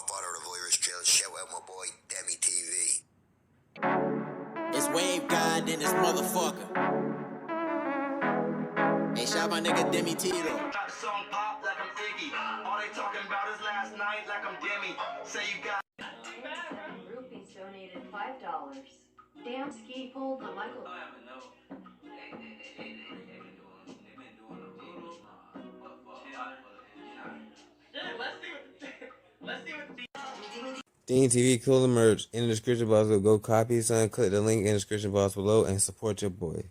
Godfather of Irish Drill. Shout out my boy, Demi TV. It's Wave God in this motherfucker. Hey, shout my nigga Demi T though. Got the song pop like I'm Iggy. All they talking about is last night like I'm Demi. Say you got. Groupies donated $5. Damn ski pulled the Michael. Dean TV, cool merch in the description box. Go copy, son. Click the link in the description box below and support your boy.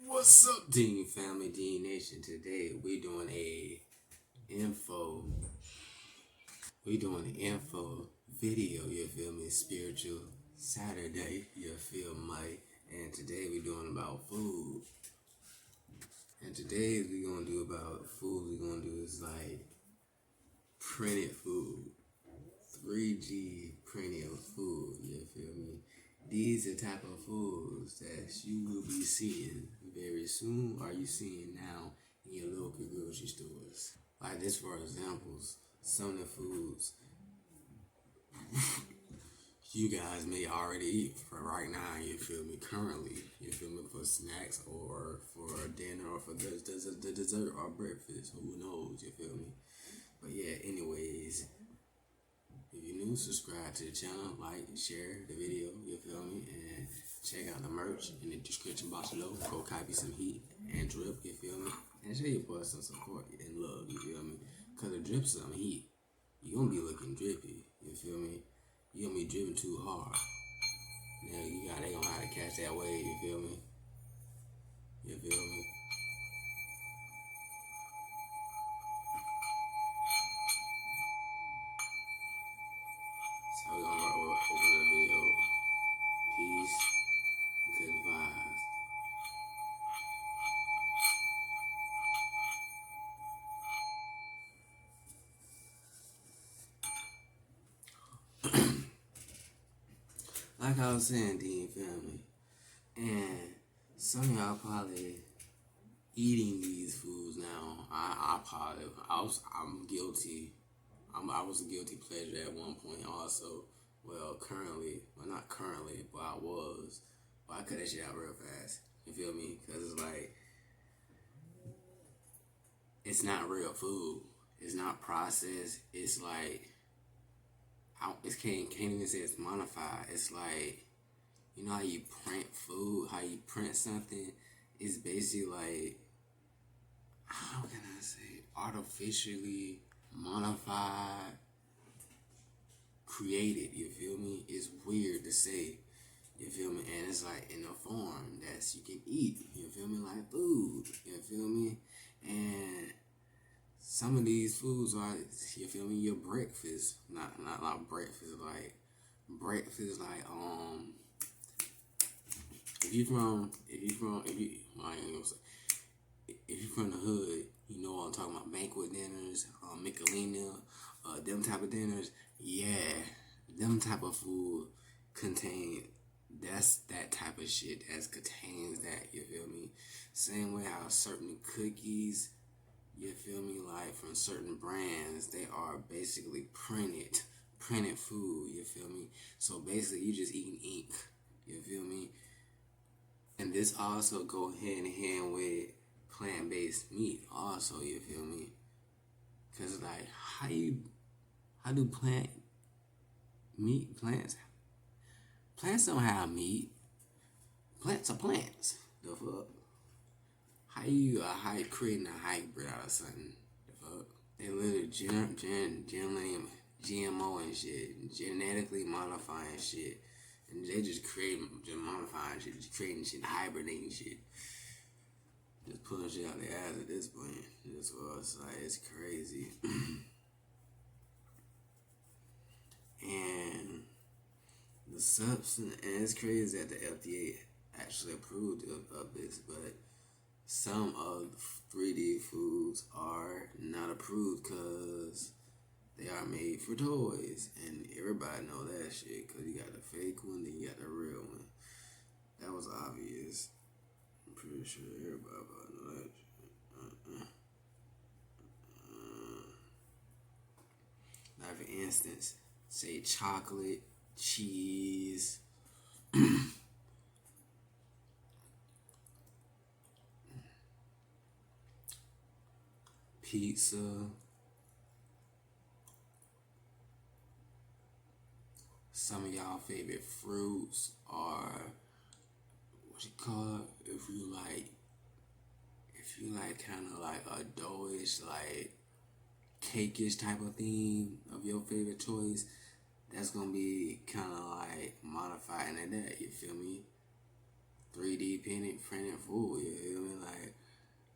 What's up, Dean family, Dean Nation? Today we doing an info video. You feel me? Spiritual Saturday. You feel me? And today we doing about food. And today we gonna do about food. We gonna do is like printed food. 3G printed food, you feel me? These are the type of foods that you will be seeing very soon, or you seeing now in your local grocery stores. Like this, for examples, some of the foods you guys may already eat for right now, you feel me, currently, you feel me, for snacks or for dinner or for the dessert or breakfast, who knows, you feel me? But yeah, anyways, if you're new, subscribe to the channel, like, share the video, you feel me, and check out the merch in the description box below. Go copy some heat and drip, you feel me, and show your boy some support and love, you feel me, because the drip some heat, you gonna be looking drippy, you feel me, you gonna be dripping too hard. Now they gonna have to catch that wave, you feel me, you feel me. So we're gonna open the video. Peace, good vibes. Like I was saying, Dean family, and some of y'all probably eating these foods now. I'm guilty. I was a guilty pleasure at one point also. Well, not currently, but I was. But I cut that shit out real fast. You feel me? Because it's like, it's not real food. It's not processed. It's like, can't even say it's modified. It's like, you know how you print food, how you print something? It's basically like, how can I say, artificially modified, created, you feel me? It's weird to say, you feel me? And it's like in a form that you can eat, you feel me? Like food, you feel me? And some of these foods are, you feel me, your breakfast. Not breakfast, like breakfast, like if you from the hood, you know what I'm talking about, banquet dinners, Michelina, them type of dinners, yeah, them type of food that's that type of shit that contains that, you feel me? Same way how certain cookies, you feel me, like from certain brands, they are basically printed food, you feel me? So basically you just eating ink, you feel me? And this also go hand in hand with plant-based meat also, you feel me? Cause like, how do plants don't have meat. Plants are plants. The fuck? How you creating a hybrid out of something? The fuck? They literally GMO and shit, genetically modifying shit, and they just modifying shit, just creating shit, hibernating shit, just pulling shit out their ass at this point. That's what it's like. It's crazy. And the substance, and it's crazy that the FDA actually approved of this, but some of the 3D foods are not approved because they are made for toys, and everybody know that shit, because you got the fake one, then you got the real one. That was obvious. I'm pretty sure everybody probably know that shit. Now, for instance, say chocolate, cheese, pizza, some of y'all favorite fruits are what you call it, if you like kind of like a doughish, like cakeish type of theme of your favorite choice, that's gonna be kind of like modified into that. You feel me? 3D printed food. You feel me? Like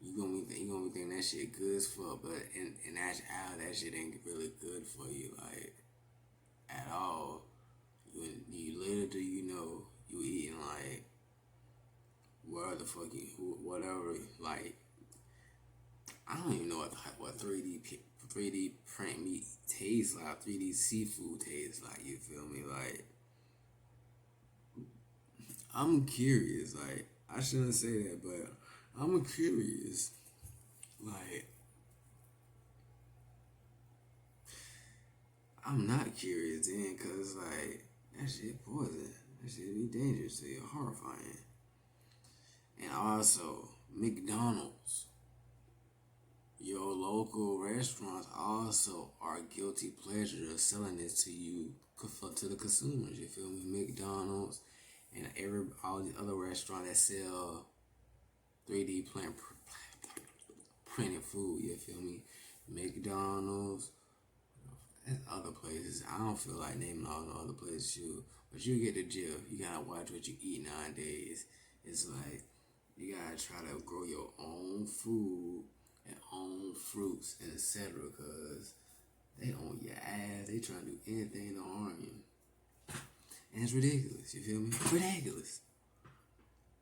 you gonna be thinking that shit good as fuck, but in actuality, that shit ain't really good for you, like at all. You little do you know you eating like whatever, like I don't even know what 3D print meat tastes like, 3D seafood tastes like, you feel me? Like, I'm curious, like, I shouldn't say that, but I'm curious, like, I'm not curious then, cause like, that shit poison, that shit be dangerous to you, horrifying. And also, McDonald's. Your local restaurants also are guilty pleasure of selling this to you, to the consumers. You feel me? McDonald's and all the other restaurants that sell 3D printed food. You feel me? McDonald's and other places. I don't feel like naming all the other places but you get the gist. You gotta watch what you eat nowadays. It's like you gotta try to grow your own food and own fruits and etc. Cause they own your ass. They trying to do anything to harm you. And it's ridiculous, you feel me? Ridiculous.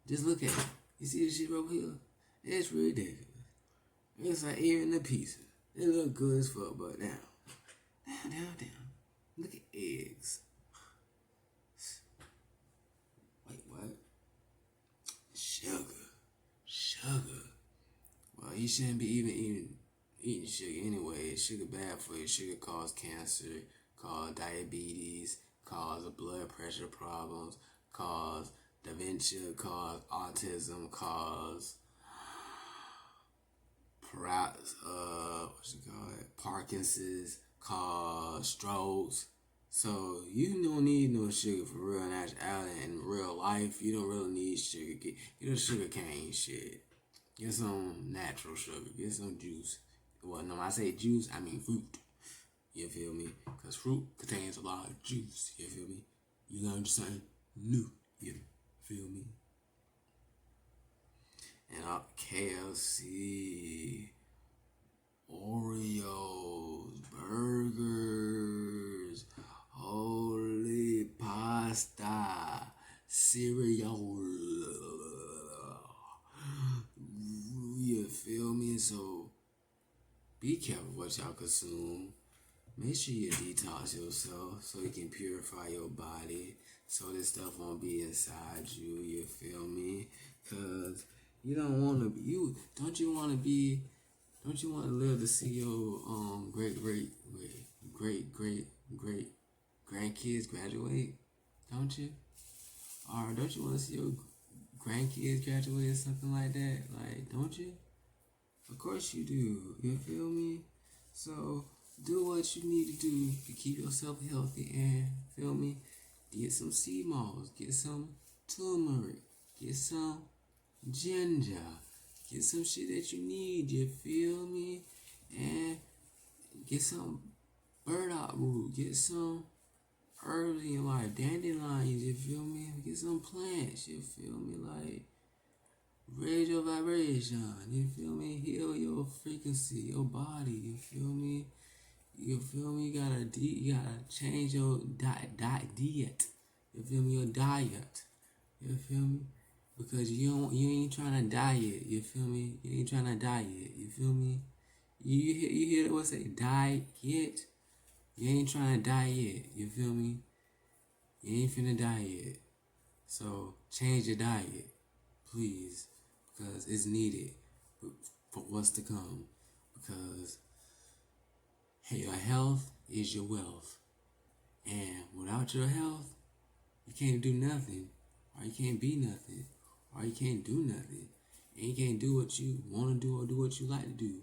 Just look at it. You see this shit over here? It's ridiculous. It's like even the pizza. They look good as fuck, but down. Look at eggs. Wait, what? Sugar. Well, you shouldn't be even eating sugar anyway. Sugar bad for you. Sugar cause cancer, cause diabetes, cause blood pressure problems, cause dementia, cause autism, cause Parkinson's, cause strokes. So you don't need no sugar for real naturality in real life. You don't really need sugar. Get a sugar cane shit. Get some natural sugar. Get some juice. Well, no, when I say juice, I mean fruit. You feel me? Because fruit contains a lot of juice. You feel me? You know what I'm saying? You feel me? And KFC, Oreos, burgers, holy pasta, cereal. You feel me? So be careful what y'all consume. Make sure you detox yourself so you can purify your body, so this stuff won't be inside you. You feel me? Cause you don't want to. Don't you want to live to see your great grandkids graduate? Don't you? Or don't you want to see your grandkids graduate or something like that? Like, don't you? Of course you do. You feel me? So do what you need to do to keep yourself healthy and, feel me? Get some sea moss, get some turmeric, get some ginger, get some shit that you need, you feel me? And get some burdock root, get some herbs in your life, dandelions, you feel me? Get some plants, you feel me? Like, raise your vibration, you feel me? Heal your frequency, your body, you feel me? You feel me? You gotta change your diet. You feel me? Your diet. You feel me? Because you ain't trying to diet. You feel me? You ain't trying to diet. You feel me? You hear what say diet? You ain't trying to diet. You feel me? You ain't finna diet. So change your diet, please, because it's needed for what's to come. Because hey, your health is your wealth. And without your health, you can't do nothing, or you can't be nothing, or you can't do nothing. And you can't do what you want to do or do what you like to do.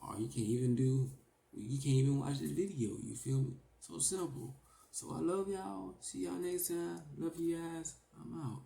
Or you can't even watch this video, you feel me? So simple. So I love y'all. See y'all next time. Love you guys. I'm out.